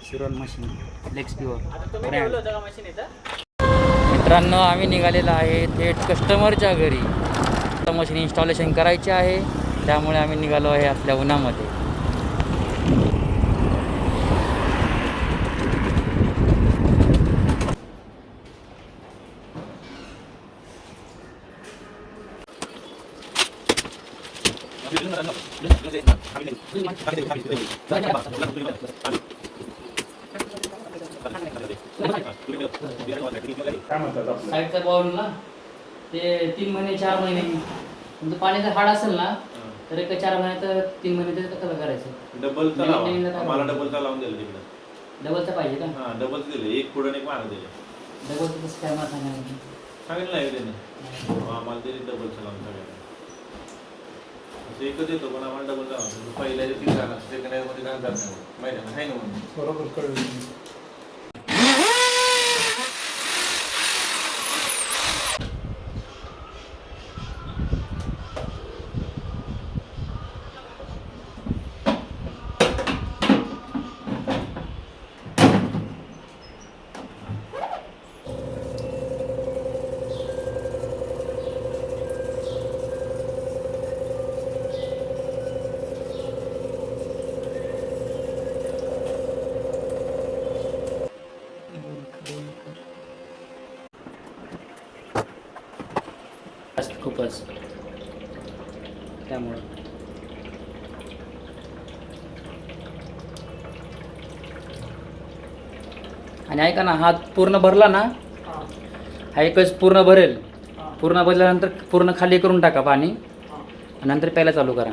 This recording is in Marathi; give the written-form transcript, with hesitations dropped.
शिरोन मशीन लेक्स प्युअर ब्रँड. मित्रांनो आम्ही निघालेलो आहे थेट कस्टमरच्या घरी. मशीन इन्स्टॉलेशन करायचे आहे, त्यामुळे आम्ही निघालो आहे असल्या उन्हामध्ये. साईडचा बॉल ना ते 3 महिने 4 महिने तुमचं पाण्याचं हाड असेल ना तर एक 4 महिन्यात 3 महिने तर कसं करायचं. डबलचा मला डबलचा लावून दिलं तिकडे. डबलचा पाहिजे का? हां डबलचं दिलं, एक पुढं एक मागं दिलं. डबलचं कसं काय मला सांगितलं नाही त्याने. आम्हाला ते डबलचं लावून सगळ्यांना एकच येतो, पण आम्हाला डबल लावून पहिल्या 3 झाला सेकंड मध्ये काय जात नाही महिन्याला आहे ना म्हणून बरोबर कळलं. खूपच त्यामुळे आणि ऐका ना, हात पूर्ण भरला ना, हा एकच पूर्ण भरेल. पूर्ण भरल्यानंतर पूर्ण खाली करून टाका पाणी, नंतर प्यायला चालू करा.